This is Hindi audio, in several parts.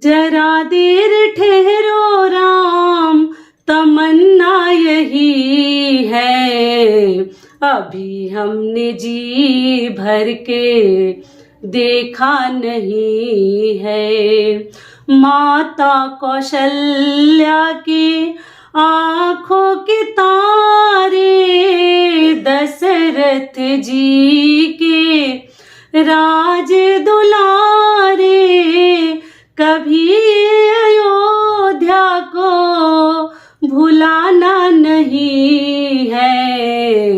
जरा देर ठहरो राम, तमन्ना यही है, अभी हमने जी भर के देखा नहीं है। माता कौशल्या के आंखों के तारे, दशरथ जी के राज दुलारे, कभी अयोध्या को भुलाना नहीं है,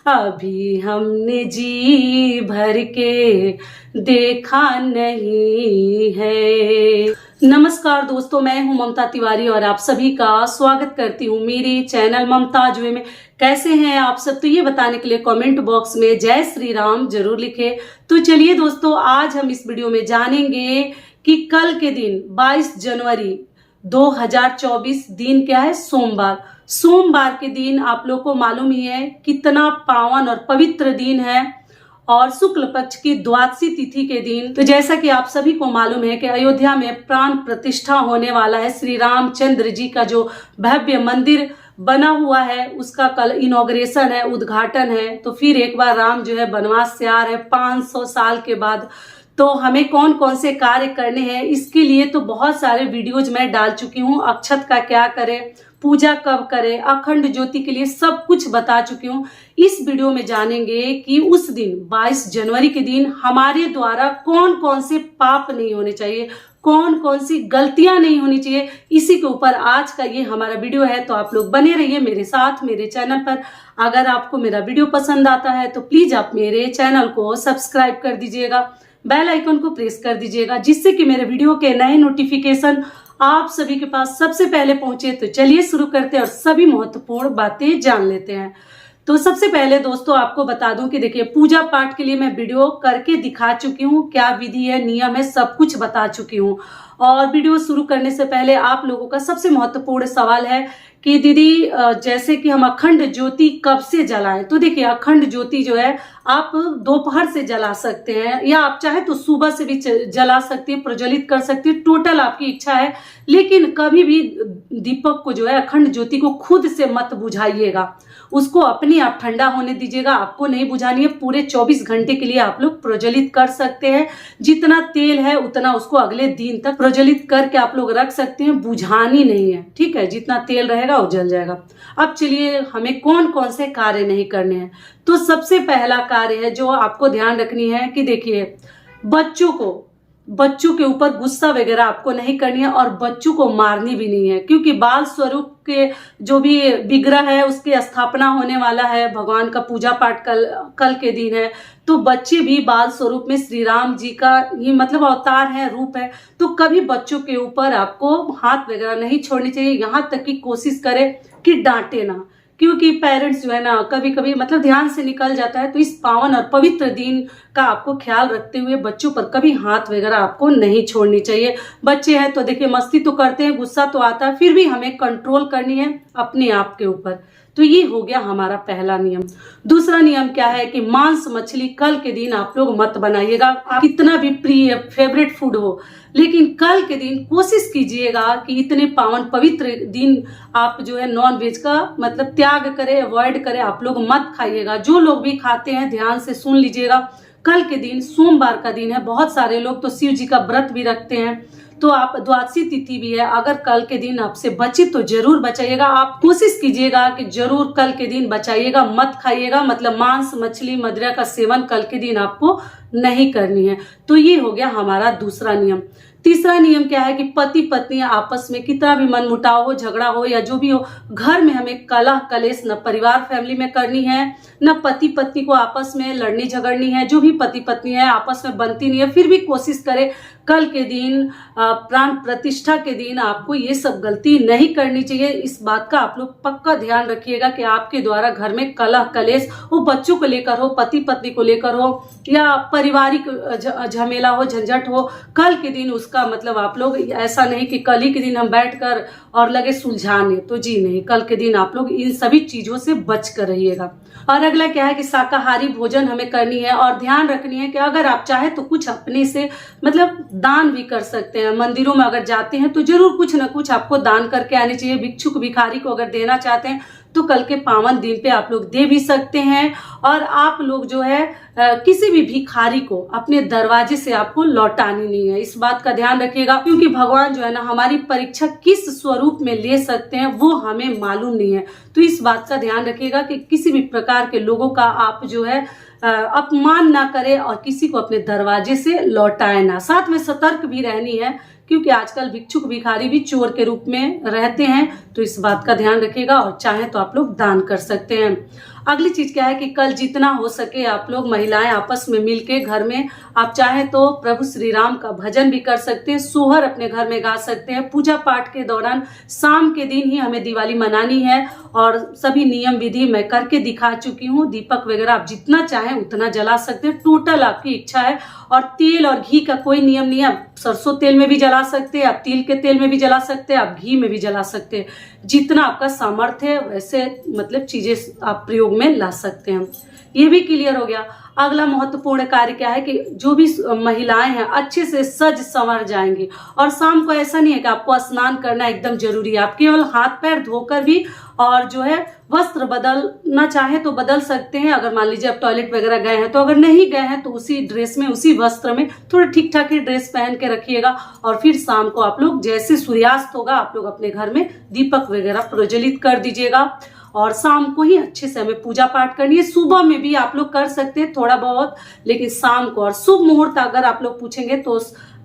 अभी हमने जी भर के देखा नहीं है। नमस्कार दोस्तों, मैं हूं ममता तिवारी और आप सभी का स्वागत करती हूं मेरे चैनल ममताज वे में। कैसे हैं आप सब? तो ये बताने के लिए कमेंट बॉक्स में जय श्री राम जरूर लिखें। तो चलिए दोस्तों, आज हम इस वीडियो में जानेंगे कि कल के दिन 22 जनवरी 2024 दिन क्या है? सोमवार। सोमवार के दिन आप लोग को मालूम ही है कितना पावन और पवित्र दिन है, और शुक्ल पक्ष की द्वादशी तिथि के दिन। तो जैसा कि आप सभी को मालूम है कि अयोध्या में प्राण प्रतिष्ठा होने वाला है। श्री रामचंद्र जी का जो भव्य मंदिर बना हुआ है उसका कल इनॉग्रेशन है, उद्घाटन है। तो फिर एक बार राम जो है वनवास से आ रहे 500 साल के बाद। तो हमें कौन कौन से कार्य करने हैं इसके लिए तो बहुत सारे वीडियोज मैं डाल चुकी हूँ। अक्षत का क्या करें, पूजा कब करें, अखंड ज्योति के लिए सब कुछ बता चुकी हूँ। इस वीडियो में जानेंगे कि उस दिन 22 जनवरी के दिन हमारे द्वारा कौन कौन से पाप नहीं होने चाहिए, कौन कौन सी गलतियां नहीं होनी चाहिए। इसी के ऊपर आज का ये हमारा वीडियो है। तो आप लोग बने रहिए मेरे साथ मेरे चैनल पर। अगर आपको मेरा वीडियो पसंद आता है तो प्लीज आप मेरे चैनल को सब्सक्राइब कर दीजिएगा, बेल आइकन को प्रेस कर दीजिएगा, जिससे कि मेरे वीडियो के नए नोटिफिकेशन आप सभी के पास सबसे पहले पहुंचे। तो चलिए शुरू करते हैं और सभी महत्वपूर्ण बातें जान लेते हैं। तो सबसे पहले दोस्तों आपको बता दूं कि देखिए, पूजा पाठ के लिए मैं वीडियो करके दिखा चुकी हूँ, क्या विधि है, नियम है, सब कुछ बता चुकी हूँ। और वीडियो शुरू करने से पहले आप लोगों का सबसे महत्वपूर्ण सवाल है कि दीदी जैसे कि हम अखंड ज्योति कब से जलाएं? तो देखिए, अखंड ज्योति जो है आप दोपहर से जला सकते हैं, या आप चाहे तो सुबह से भी जला सकती है, प्रज्वलित कर सकती है, टोटल आपकी इच्छा है। लेकिन कभी भी दीपक को जो है, अखंड ज्योति को खुद से मत बुझाइएगा, उसको अपने आप ठंडा होने दीजिएगा। आपको नहीं बुझानी है, पूरे 24 घंटे के लिए आप लोग प्रज्वलित कर सकते हैं। जितना तेल है उतना उसको अगले दिन तक प्रज्वलित करके आप लोग रख सकते हैं, बुझानी नहीं है, ठीक है? जितना तेल रहेगा वो जल जाएगा। अब चलिए, हमें कौन कौन से कार्य नहीं करने हैं। तो सबसे पहला कार्य है जो आपको ध्यान रखनी है कि देखिए, बच्चों के ऊपर गुस्सा वगैरह आपको नहीं करनी है, और बच्चों को मारनी भी नहीं है, क्योंकि बाल स्वरूप के जो भी विग्रह है उसकी स्थापना होने वाला है। भगवान का पूजा पाठ कल के दिन है। तो बच्चे भी बाल स्वरूप में श्री राम जी का ये मतलब अवतार है, रूप है। तो कभी बच्चों के ऊपर आपको हाथ वगैरह नहीं छोड़नी चाहिए। यहाँ तक की कोशिश करें कि डांटे ना, क्योंकि पेरेंट्स जो है ना कभी कभी मतलब ध्यान से निकल जाता है। तो इस पावन और पवित्र दिन का आपको ख्याल रखते हुए बच्चों पर कभी हाथ वगैरह आपको नहीं छोड़नी चाहिए। बच्चे हैं तो देखिए, मस्ती तो करते हैं, गुस्सा तो आता है, फिर भी हमें कंट्रोल करनी है अपने आप के ऊपर। तो ये हो गया हमारा पहला नियम। दूसरा नियम क्या है कि मांस मछली कल के दिन आप लोग मत बनाइएगा। कितना भी प्रिय फेवरेट फूड हो, लेकिन कल के दिन कोशिश कीजिएगा कि इतने पावन पवित्र दिन आप जो है नॉन वेज का मतलब त्याग करें, अवॉइड करें, आप लोग मत खाइएगा। जो लोग भी खाते हैं ध्यान से सुन लीजिएगा। कल के दिन सोमवार का दिन है, बहुत सारे लोग तो शिव जी का व्रत भी रखते हैं। तो आप द्वादशी तिथि भी है, अगर कल के दिन आपसे बचे तो जरूर बचाइएगा। आप कोशिश कीजिएगा कि जरूर कल के दिन बचाइएगा, मत खाइएगा। मतलब मांस मछली मदिरा का सेवन कल के दिन आपको नहीं करनी है। तो ये हो गया हमारा दूसरा नियम। तीसरा नियम क्या है कि पति पत्नी आपस में कितना भी मनमुटाव हो, झगड़ा हो या जो भी हो, घर में हमें कलह कलेश न परिवार फैमिली में करनी है, न पति पत्नी को आपस में लड़नी झगड़नी है। जो भी पति पत्नी है आपस में बनती नहीं है, फिर भी कोशिश करें कल के दिन प्राण प्रतिष्ठा के दिन आपको ये सब गलती नहीं करनी चाहिए। इस बात का आप लोग पक्का ध्यान रखिएगा कि आपके द्वारा घर में कलह कलेश वो बच्चों को लेकर हो, पति पत्नी को लेकर हो, या पारिवारिक झमेला हो, झंझट हो, कल के दिन उसका मतलब आप लोग ऐसा नहीं कि कल ही के दिन हम बैठकर और लगे सुलझाने, तो जी नहीं, कल के दिन आप लोग इन सभी चीजों से बच कर रहिएगा। और अगला क्या है कि शाकाहारी भोजन हमें करनी है, और ध्यान रखनी है कि अगर आप चाहे तो कुछ अपने से मतलब दान भी कर सकते हैं। मंदिरों में अगर जाते हैं तो जरूर कुछ ना कुछ आपको दान करके आनी चाहिए। भिक्षुक भिखारी को अगर देना चाहते हैं तो कल के पावन दिन पे आप लोग दे भी सकते हैं। और आप लोग जो है किसी भी भिखारी को अपने दरवाजे से आपको लौटानी नहीं है, इस बात का ध्यान रखिएगा। क्योंकि भगवान जो है ना हमारी परीक्षा किस स्वरूप में ले सकते हैं वो हमें मालूम नहीं है। तो इस बात का ध्यान रखिएगा कि किसी भी प्रकार के लोगों का आप जो है अपमान ना करें और किसी को अपने दरवाजे से लौटाए ना। साथ में सतर्क भी रहनी है, क्योंकि आजकल भिक्षुक भिखारी भी चोर के रूप में रहते हैं। तो इस बात का ध्यान रखिएगा और चाहे तो आप लोग दान कर सकते हैं। अगली चीज क्या है कि कल जितना हो सके आप लोग महिलाएं आपस में मिलके घर में आप चाहे तो प्रभु श्री राम का भजन भी कर सकते हैं, सोहर अपने घर में गा सकते हैं। पूजा पाठ के दौरान शाम के दिन ही हमें दिवाली मनानी है और सभी नियम विधि मैं करके दिखा चुकी हूँ। दीपक वगैरह आप जितना चाहें उतना जला सकते हैं, टोटल आपकी इच्छा है। और तेल और घी का कोई नियम नहीं है, आप सरसों तेल में भी जला सकते हैं, आप तिल के तेल में भी जला सकते हैं, आप घी में भी जला सकते हैं। जितना आपका सामर्थ्य है वैसे मतलब चीजें आप प्रयोग में ला सकते हैं। ये भी क्लियर हो गया। अगला महत्वपूर्ण कार्य क्या है कि जो भी महिलाएं हैं अच्छे से सज संवर जाएंगी। और शाम को ऐसा नहीं है कि आपको स्नान करना एकदम जरूरी है, आप केवल हाथ पैर धोकर भी और जो है वस्त्र बदलना चाहे तो बदल सकते हैं। अगर मान लीजिए आप टॉयलेट वगैरह गए हैं तो, अगर नहीं गए हैं तो उसी ड्रेस में उसी वस्त्र में थोड़ा ठीक ठाक ही ड्रेस पहन के रखिएगा। और फिर शाम को आप लोग जैसे सूर्यास्त होगा आप लोग अपने घर में दीपक वगैरह प्रज्वलित कर दीजिएगा। और शाम को ही अच्छे से हमें पूजा पाठ करनी है। सुबह में भी आप लोग कर सकते हैं थोड़ा बहुत, लेकिन शाम को। और शुभ मुहूर्त अगर आप लोग पूछेंगे तो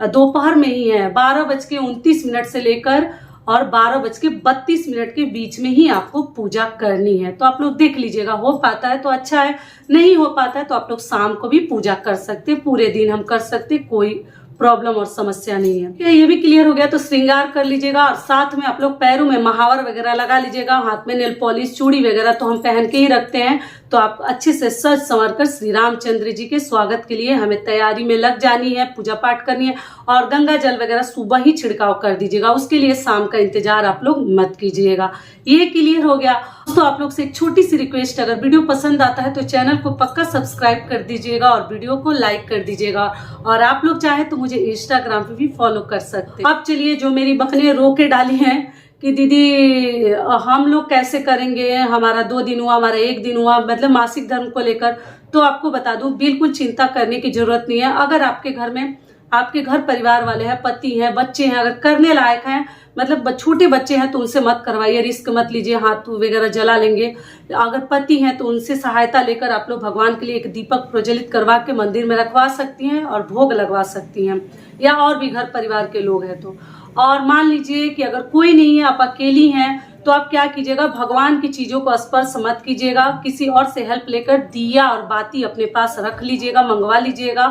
दोपहर में ही है, 12:29 से लेकर और 12:32 के बीच में ही आपको पूजा करनी है। तो आप लोग देख लीजिएगा, हो पाता है तो अच्छा है, नहीं हो पाता है तो आप लोग शाम को भी पूजा कर सकते हैं। पूरे दिन हम कर सकते हैं, कोई प्रॉब्लम और समस्या नहीं है। ये भी क्लियर हो गया। तो श्रृंगार कर लीजिएगा और साथ में आप लोग पैरों में महावर वगैरह लगा लीजिएगा, हाथ में नेल पॉलिश चूड़ी वगैरह तो हम पहन के ही रखते हैं। तो आप अच्छे से सज संवर कर श्री रामचंद्र जी के स्वागत के लिए हमें तैयारी में लग जानी है, पूजा पाठ करनी है। और गंगा जल वगैरह सुबह ही छिड़काव कर दीजिएगा, उसके लिए शाम का इंतजार आप लोग मत कीजिएगा। ये क्लियर हो गया। तो आप लोग से एक छोटी सी रिक्वेस्ट, अगर वीडियो पसंद आता है तो चैनल को पक्का सब्सक्राइब कर दीजिएगा और वीडियो को लाइक कर दीजिएगा। और आप लोग चाहे तो मुझे इंस्टाग्राम पे भी फॉलो कर सकते हैं। अब चलिए, जो मेरी बहनें रो के डाली हैं कि दीदी हम लोग कैसे करेंगे, हमारा 2 दिन हुआ, हमारा 1 दिन हुआ, मतलब मासिक धर्म को लेकर, तो आपको बता दूं बिल्कुल चिंता करने की जरूरत नहीं है। अगर आपके घर में आपके घर परिवार वाले हैं, पति हैं, बच्चे हैं, अगर करने लायक हैं, मतलब छोटे बच्चे हैं तो उनसे मत करवाइए, रिस्क मत लीजिए, हाथ वगैरह जला लेंगे। अगर पति हैं तो उनसे सहायता लेकर आप लोग भगवान के लिए एक दीपक प्रज्वलित करवा के मंदिर में रखवा सकती हैं और भोग लगवा सकती हैं, या और भी घर परिवार के लोग हैं तो। और मान लीजिए कि अगर कोई नहीं है, आप अकेली हैं, तो आप क्या कीजिएगा, भगवान की चीजों को स्पर्श मत कीजिएगा, किसी और से हेल्प लेकर दिया और बाती अपने पास रख लीजिएगा, मंगवा लीजिएगा।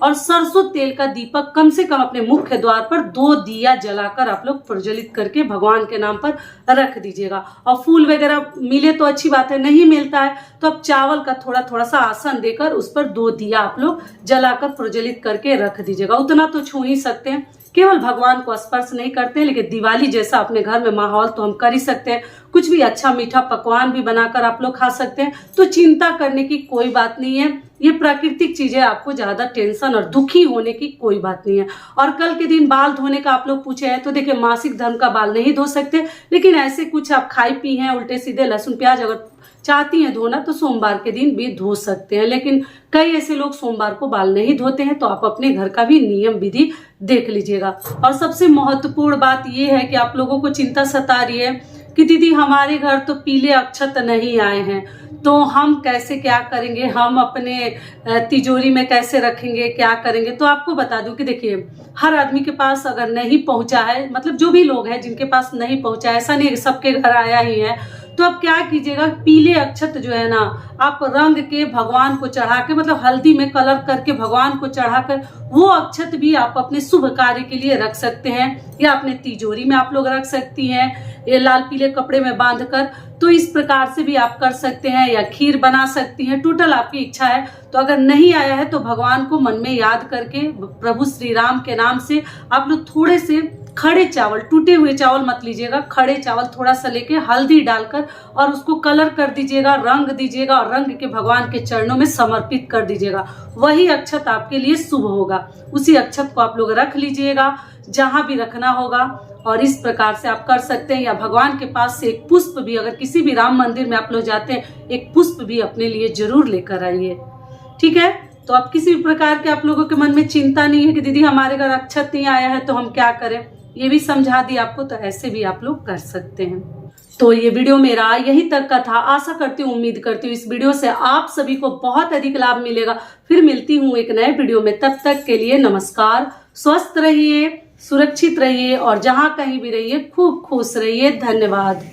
और सरसों तेल का दीपक कम से कम अपने मुख्य द्वार पर 2 दिया जलाकर आप लोग प्रज्वलित करके भगवान के नाम पर रख दीजिएगा। और फूल वगैरह मिले तो अच्छी बात है, नहीं मिलता है तो आप चावल का थोड़ा थोड़ा सा आसन देकर उस पर 2 दिया आप लोग जलाकर प्रज्वलित करके रख दीजिएगा। उतना तो छू ही सकते हैं, केवल भगवान को स्पर्श नहीं करते हैं, लेकिन दिवाली जैसा अपने घर में माहौल तो हम कर ही सकते हैं। कुछ भी अच्छा मीठा पकवान भी बनाकर आप लोग खा सकते हैं। तो चिंता करने की कोई बात नहीं है, ये प्राकृतिक चीजें, आपको ज्यादा टेंशन और दुखी होने की कोई बात नहीं है। और कल के दिन बाल धोने का आप लोग पूछे हैं, तो देखिए मासिक धर्म का बाल नहीं धो सकते, लेकिन ऐसे कुछ आप खाई पी हैं उल्टे सीधे लहसुन प्याज अगर चाहती हैं धोना तो सोमवार के दिन भी धो सकते हैं। लेकिन कई ऐसे लोग सोमवार को बाल नहीं धोते हैं, तो आप अपने घर का भी नियम विधि देख लीजिएगा। और सबसे महत्वपूर्ण बात यह है कि आप लोगों को चिंता सता रही है कि दीदी हमारे घर तो पीले अक्षत नहीं आए हैं, तो हम कैसे क्या करेंगे, हम अपने तिजोरी में कैसे रखेंगे, क्या करेंगे। तो आपको बता दूं कि देखिए हर आदमी के पास अगर नहीं पहुंचा है, मतलब जो भी लोग हैं जिनके पास नहीं पहुंचा है, ऐसा नहीं सबके घर आया ही है, तो आप क्या कीजिएगा, पीले अक्षत जो है ना आप रंग के भगवान को चढ़ा के, मतलब हल्दी में कलर करके भगवान को चढ़ाकर वो अक्षत भी आप अपने शुभ कार्य के लिए रख सकते हैं, या अपने तिजोरी में आप लोग रख सकती हैं, ये लाल पीले कपड़े में बांधकर। तो इस प्रकार से भी आप कर सकते हैं, या खीर बना सकती हैं, टोटल आपकी इच्छा है। तो अगर नहीं आया है तो भगवान को मन में याद करके प्रभु श्री राम के नाम से आप लोग थोड़े से खड़े चावल, टूटे हुए चावल मत लीजिएगा, खड़े चावल थोड़ा सा लेके हल्दी डालकर और उसको कलर कर दीजिएगा, रंग दीजिएगा और रंग के भगवान के चरणों में समर्पित कर दीजिएगा। वही अक्षत आपके लिए शुभ होगा। उसी अक्षत को आप लोग रख लीजिएगा जहां भी रखना होगा और इस प्रकार से आप कर सकते हैं। या भगवान के पास से एक पुष्प भी, अगर किसी भी राम मंदिर में आप लोग जाते हैं, एक पुष्प भी अपने लिए जरूर लेकर आइए। ठीक है, तो अब किसी भी प्रकार के आप लोगों के मन में चिंता नहीं है कि दीदी हमारे घर अक्षत नहीं आया है तो हम क्या करें, ये भी समझा दी आपको, तो ऐसे भी आप लोग कर सकते हैं। तो ये वीडियो मेरा यही तक का था। आशा करती हूँ, उम्मीद करती हूँ इस वीडियो से आप सभी को बहुत अधिक लाभ मिलेगा। फिर मिलती हूँ एक नए वीडियो में, तब तक के लिए नमस्कार। स्वस्थ रहिए, सुरक्षित रहिए और जहां कहीं भी रहिए खूब खुश रहिए। धन्यवाद।